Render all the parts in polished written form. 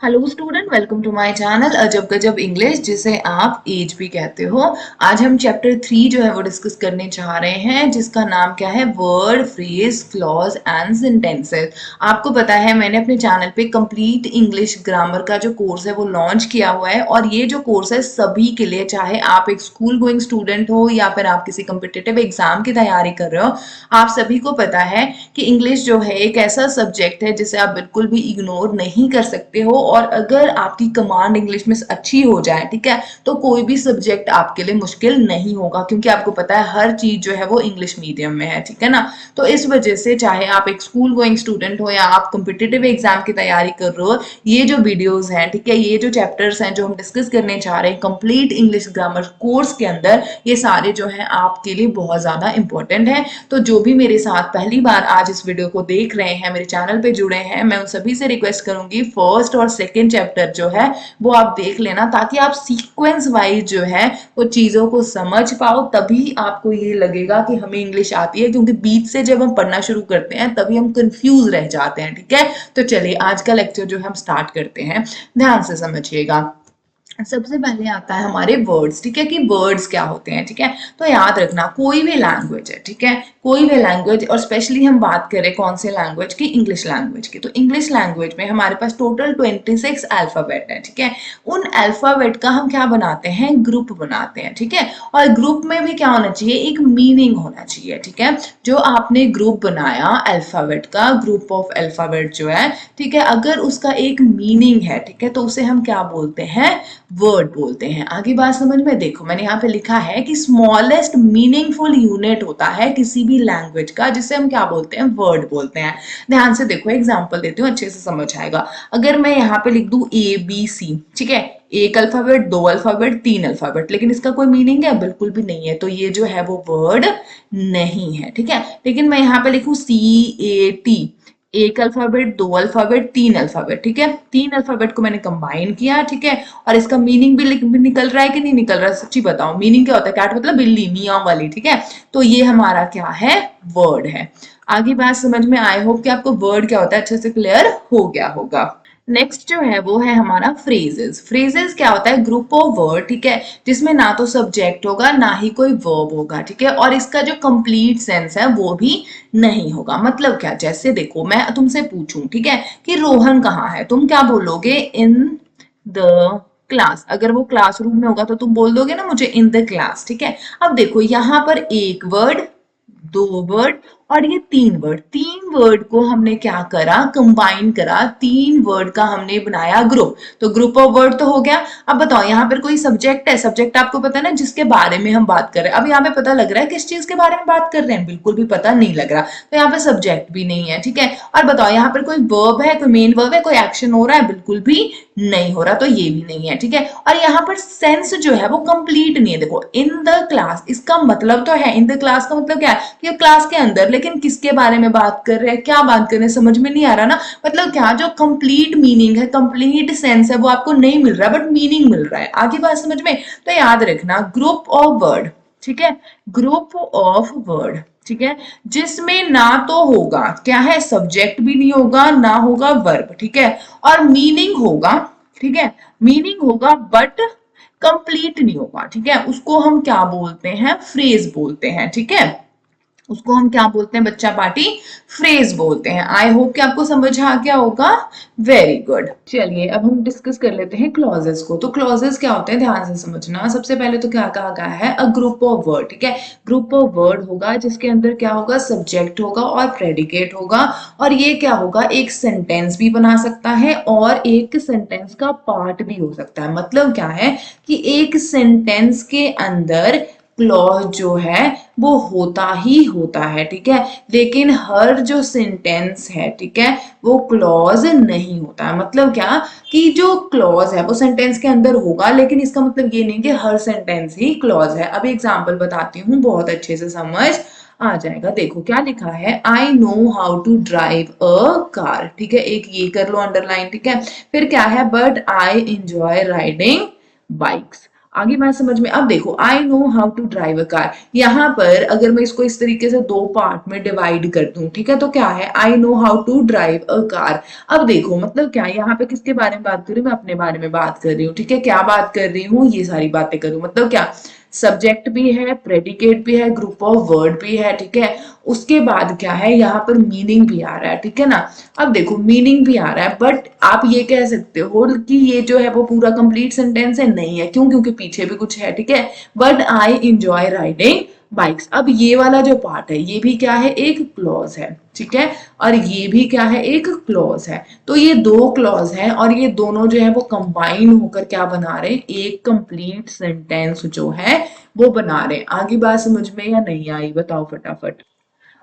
Hello student, welcome to my channel अजब गजब English, जिसे आप एज भी कहते हो। आज हम चैप्टर 3 जो है वो डिस्कस करने चाह रहे हैं, जिसका नाम क्या है? Word, phrase, clause and sentences. आपको पता है मैंने अपने चैनल पे कंप्लीट इंग्लिश ग्रामर का जो कोर्स है वो लॉन्च किया हुआ है, और ये जो कोर्स है सभी के लिए, चाहे आप एक स्कूल गोइंग स्टूडेंट हो या फिर आप किसी कम्पिटिटिव एग्जाम की तैयारी कर रहे हो, आप सभी को पता है कि इंग्लिश जो है एक ऐसा सब्जेक्ट है जिसे आप बिल्कुल भी इग्नोर नहीं कर सकते हो। और अगर आपकी कमांड इंग्लिश में अच्छी हो जाए, ठीक है, तो कोई भी सब्जेक्ट आपके लिए मुश्किल नहीं होगा, क्योंकि आपको पता है हर चीज जो है वो इंग्लिश मीडियम में है, ठीक है ना। तो इस वजह से चाहे आप एक स्कूल गोइंग स्टूडेंट हो या आप कम्पिटिटिव एग्जाम की तैयारी कर रहे हो, ये जो वीडियोस हैं, ठीक है, ये जो चैप्टर्स हैं जो हम डिस्कस करने चाह रहे हैं कंप्लीट इंग्लिश ग्रामर कोर्स के अंदर, ये सारे जो हैं आपके लिए बहुत ज्यादा इंपॉर्टेंट है। तो जो भी मेरे साथ पहली बार आज इस वीडियो को देख रहे हैं, मेरे चैनल पे जुड़े हैं, मैं उन सभी से रिक्वेस्ट करूंगी फर्स्ट और सेकंड चैप्टर जो है वो आप देख लेना, ताकि आप सीक्वेंस वाइज जो है वो चीजों को समझ पाओ। तभी आपको ये लगेगा कि हमें इंग्लिश आती है, क्योंकि बीच से जब हम पढ़ना शुरू करते हैं तभी हम कंफ्यूज रह जाते हैं, ठीक है। तो चलिए आज का लेक्चर जो है हम स्टार्ट करते हैं, ध्यान से समझिएगा। सबसे पहले आता है हमारे वर्ड्स, ठीक है, कि वर्ड्स क्या होते हैं, ठीक है। तो याद रखना, कोई भी लैंग्वेज है, ठीक है, कोई भी लैंग्वेज, और स्पेशली हम बात करें कौन से लैंग्वेज की? इंग्लिश लैंग्वेज की। तो इंग्लिश लैंग्वेज में हमारे पास टोटल 26 अल्फाबेट है, ठीक है। उन अल्फाबेट का हम क्या बनाते हैं? ग्रुप बनाते हैं, ठीक है। और ग्रुप में भी क्या होना चाहिए? एक मीनिंग होना चाहिए, ठीक है। जो आपने ग्रुप बनाया अल्फाबेट का, ग्रुप ऑफ अल्फाबेट जो है, ठीक है, अगर उसका एक मीनिंग है, ठीक है, तो उसे हम क्या बोलते हैं? वर्ड बोलते हैं। आगे बात समझ में देखो, मैंने यहाँ पे लिखा है कि स्मॉलेस्ट मीनिंगफुल यूनिट होता है किसी भी लैंग्वेज का, जिसे हम क्या बोलते हैं? वर्ड बोलते हैं। ध्यान से देखो, एग्जांपल देती हूँ, अच्छे से समझ आएगा। अगर मैं यहाँ पे लिख दूं ABC, ठीक है, एक अल्फाबेट, दो अल्फाबेट, तीन अल्फाबेट, लेकिन इसका कोई मीनिंग है? बिल्कुल भी नहीं है, तो ये जो है वो वर्ड नहीं है, ठीक है। लेकिन मैं यहाँ पे लिखूं CAT, एक अल्फाबेट, दो अल्फाबेट, तीन अल्फाबेट, ठीक है, तीन अल्फाबेट को मैंने कंबाइन किया, ठीक है, और इसका मीनिंग भी निकल रहा है कि नहीं निकल रहा है? सच्ची बताओ, मीनिंग क्या होता है? कैट मतलब बिल्ली, मियाँ वाली, ठीक है। तो ये हमारा क्या है? वर्ड है। आगे बात समझ में, आई होप कि आपको वर्ड क्या होता है अच्छे से क्लियर हो गया होगा। नेक्स्ट जो है वो है हमारा फ्रेजेस। फ्रेजेस क्या होता है? ग्रुप ऑफ वर्ड, ठीक है, जिसमें ना तो सब्जेक्ट होगा ना ही कोई वर्ब होगा, ठीक है, और इसका जो कंप्लीट सेंस है वो भी नहीं होगा। मतलब क्या? जैसे देखो, मैं तुमसे पूछूं, ठीक है, कि रोहन कहाँ है, तुम क्या बोलोगे? In the class. अगर वो क्लासरूम में होगा तो तुम बोल दोगे ना मुझे इन द क्लास, ठीक है। अब देखो यहाँ पर एक वर्ड, दो वर्ड और ये तीन वर्ड, तीन वर्ड को हमने क्या करा? कंबाइन करा, तीन वर्ड का हमने बनाया ग्रुप। तो ग्रुप ऑफ वर्ड तो हो गया। अब बताओ यहाँ पर कोई सब्जेक्ट है? सब्जेक्ट आपको पता है ना, जिसके बारे में हम बात कर रहे हैं। अब यहाँ पे पता लग रहा है किस चीज के बारे में बात कर रहे हैं? बिल्कुल भी पता नहीं लग रहा। तो यहाँ पे सब्जेक्ट भी नहीं है, ठीक है। और बताओ यहाँ पर कोई वर्ब है? कोई मेन वर्ब है? कोई एक्शन हो रहा है? बिल्कुल भी नहीं हो रहा, तो ये भी नहीं है, ठीक है। और यहाँ पर सेंस जो है वो कंप्लीट नहीं है। देखो, इन द क्लास, इसका मतलब तो है, इन द क्लास का मतलब क्या है? कि क्लास के अंदर, लेकिन किसके बारे में बात कर रहे हैं, क्या बात कर रहे हैं, समझ में नहीं आ रहा ना। मतलब क्या, जो कंप्लीट मीनिंग है, कंप्लीट सेंस है, वो आपको नहीं मिल रहा, बट मीनिंग मिल रहा है। आगे बात समझ में? तो याद रखना, ग्रुप ऑफ वर्ड, ठीक है, ग्रुप ऑफ वर्ड, ठीक है, जिसमें ना तो होगा क्या है? सब्जेक्ट भी नहीं होगा, ना होगा वर्ब, ठीक है, और मीनिंग होगा, ठीक है, मीनिंग होगा बट कंप्लीट नहीं होगा, ठीक है, उसको हम क्या बोलते हैं? फ्रेज बोलते हैं, ठीक है। उसको हम क्या बोलते हैं बच्चा पार्टी? फ्रेज बोलते हैं। आई होप कि आपको समझ आ गया होगा। Very good. चलिए अब हम डिस्कस कर लेते हैं क्लॉजेस को। तो क्लॉजेस क्या होते हैं, ध्यान से समझना। सबसे पहले तो क्या कहा गया है? अ ग्रुप ऑफ वर्ड, ठीक है, ग्रुप ऑफ वर्ड होगा जिसके अंदर क्या होगा? सब्जेक्ट होगा और प्रेडिकेट होगा, और ये क्या होगा? एक सेंटेंस भी बना सकता है और एक सेंटेंस का पार्ट भी हो सकता है। मतलब क्या है कि एक सेंटेंस के अंदर क्लॉज जो है वो होता ही होता है, ठीक है, लेकिन हर जो सेंटेंस है, ठीक है, वो क्लॉज नहीं होता है। मतलब क्या कि जो क्लॉज है वो सेंटेंस के अंदर होगा, लेकिन इसका मतलब ये नहीं कि हर सेंटेंस ही क्लॉज है। अब एग्जांपल बताती हूँ, बहुत अच्छे से समझ आ जाएगा। देखो क्या लिखा है, I know how to drive a car, ठीक है, एक ये कर लो अंडरलाइन, ठीक है। फिर क्या है? But I enjoy riding bikes. आगे बात समझ में। अब देखो, I know how to drive a car, यहाँ पर अगर मैं इसको इस तरीके से दो पार्ट में डिवाइड कर दूं, ठीक है, तो क्या है, I know how to drive a car. अब देखो मतलब क्या, यहाँ पे किसके बारे में बात कर रही हूँ, मैं अपने बारे में बात कर रही हूँ, ठीक है, क्या बात कर रही हूँ, ये सारी बातें करूँ, मतलब क्या, सब्जेक्ट भी है, प्रेडिकेट भी है, ग्रुप ऑफ वर्ड भी है, ठीक है, उसके बाद क्या है, यहाँ पर मीनिंग भी आ रहा है, ठीक है ना। अब देखो मीनिंग भी आ रहा है, बट आप ये कह सकते हो कि ये जो है वो पूरा कंप्लीट सेंटेंस है, नहीं है, क्यों, क्योंकि पीछे भी कुछ है, ठीक है। But I enjoy riding bikes, अब ये वाला जो पार्ट है ये भी क्या है, एक क्लॉज है, ठीक है, और ये भी क्या है, एक क्लॉज है। तो ये दो क्लॉज हैं और ये दोनों जो है वो कंबाइन होकर क्या बना रहे हैं, एक कंप्लीट सेंटेंस जो है वो बना रहे हैं। आगे बात समझ में या नहीं आई, बताओ फटाफट।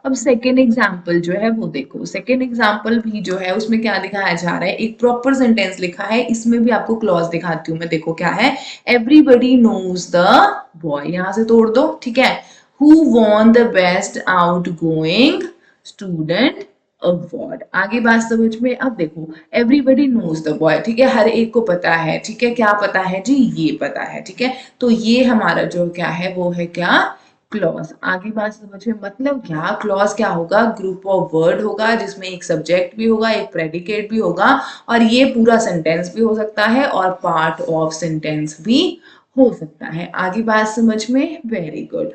अब सेकेंड एग्जाम्पल जो है वो देखो, सेकेंड एग्जाम्पल भी जो है उसमें क्या दिखाया जा रहा है, एक प्रॉपर सेंटेंस लिखा है, इसमें भी आपको क्लॉज दिखाती हूँ मैं, देखो क्या है, एवरीबडी नोज द बॉय, यहां से तोड़ दो, ठीक है, who won the best out going student award. आगे बात समझ में। अब देखो, एवरीबडी नोज द बॉय, ठीक है, हर एक को पता है, ठीक है, क्या पता है जी, ये पता है, ठीक है, तो ये हमारा जो क्या है वो है क्या, क्लॉज। आगे बात समझ में, मतलब क्या, क्लॉज क्या होगा, ग्रुप ऑफ वर्ड होगा जिसमें एक सब्जेक्ट भी होगा, एक प्रेडिकेट भी होगा, और ये पूरा सेंटेंस भी हो सकता है और पार्ट ऑफ सेंटेंस भी हो सकता है। आगे बात समझ में, वेरी गुड।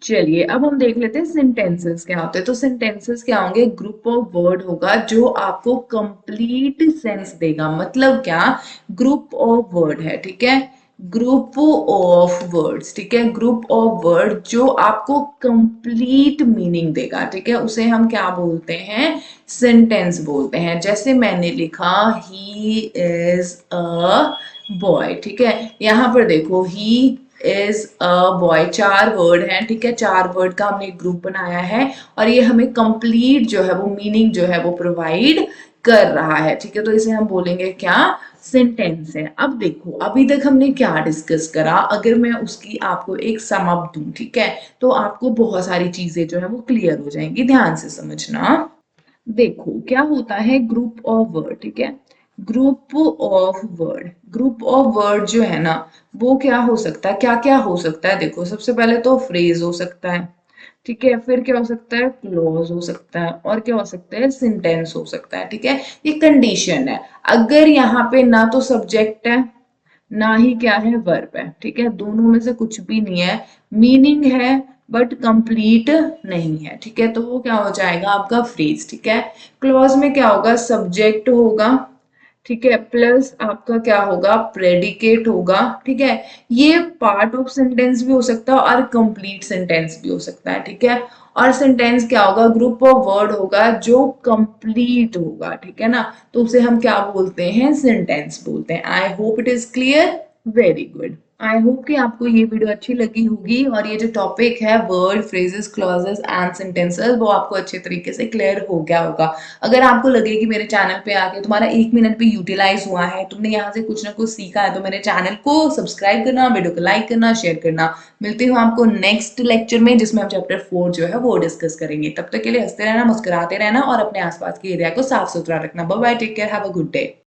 चलिए अब हम देख लेते हैं सेंटेंसेस क्या होते हैं। तो सेंटेंसेस क्या होंगे, ग्रुप ऑफ वर्ड होगा जो आपको कंप्लीट सेंस देगा, मतलब क्या, ग्रुप ऑफ वर्ड है, ठीक है, ग्रुप ऑफ वर्ड्स, ठीक है, ग्रुप ऑफ वर्ड जो आपको कंप्लीट मीनिंग देगा, ठीक है, उसे हम क्या बोलते हैं, सेंटेंस बोलते हैं। जैसे मैंने लिखा, ही इज अ बॉय, ठीक है, यहाँ पर देखो, ही इज अ बॉय, चार वर्ड हैं, ठीक है, चार वर्ड का हमने एक ग्रुप बनाया है और ये हमें कंप्लीट जो है वो मीनिंग जो है वो प्रोवाइड कर रहा है, ठीक है, तो इसे हम बोलेंगे क्या, सेंटेंस है। अब देखो अभी तक हमने क्या डिस्कस करा, अगर मैं उसकी आपको एक सम अप दूं, ठीक है, तो आपको बहुत सारी चीजें जो है वो क्लियर हो जाएंगी, ध्यान से समझना। देखो क्या होता है, ग्रुप ऑफ वर्ड, ठीक है, group of word, group of word जो है ना वो क्या हो सकता है, क्या क्या हो सकता है, देखो सबसे पहले तो फ्रेज हो सकता है, ठीक है, फिर क्या हो सकता है, क्लोज हो सकता है, और क्या हो सकता है, सेंटेंस हो सकता है, ठीक है, ये कंडीशन है। अगर यहाँ पे ना तो सब्जेक्ट है ना ही क्या है, वर्ब है, ठीक है, दोनों में से कुछ भी नहीं है, मीनिंग है बट कंप्लीट नहीं है, ठीक है, तो वो क्या हो जाएगा, आपका फ्रेज, ठीक है। क्लॉज में क्या होगा, सब्जेक्ट होगा, ठीक है, प्लस आपका क्या होगा, प्रेडिकेट होगा, ठीक है, ये पार्ट ऑफ सेंटेंस भी हो सकता है और कंप्लीट सेंटेंस भी हो सकता है, ठीक है, और सेंटेंस क्या होगा, ग्रुप ऑफ वर्ड होगा जो कंप्लीट होगा, ठीक है ना, तो उसे हम क्या बोलते हैं, सेंटेंस बोलते हैं। I hope it is clear, very good. I hope कि आपको ये वीडियो अच्छी लगी होगी और ये जो टॉपिक है word, phrases, clauses and sentences वो आपको अच्छे तरीके से क्लियर हो गया होगा। अगर आपको लगे कि मेरे चैनल पे आके तुम्हारा 1 मिनट भी यूटिलाइज हुआ है, तुमने यहाँ से कुछ ना कुछ सीखा है, तो मेरे चैनल को सब्सक्राइब करना, वीडियो को लाइक करना, शेयर करना। मिलती हूँ आपको नेक्स्ट लेक्चर में जिसमें हम चैप्टर 4 जो है वो डिस्कस करेंगे। तब तक के लिए हंसते रहना, मुस्कुराते रहना और अपने आसपास के एरिया को साफ सुथरा रखना। Bye bye, take care, have a good day.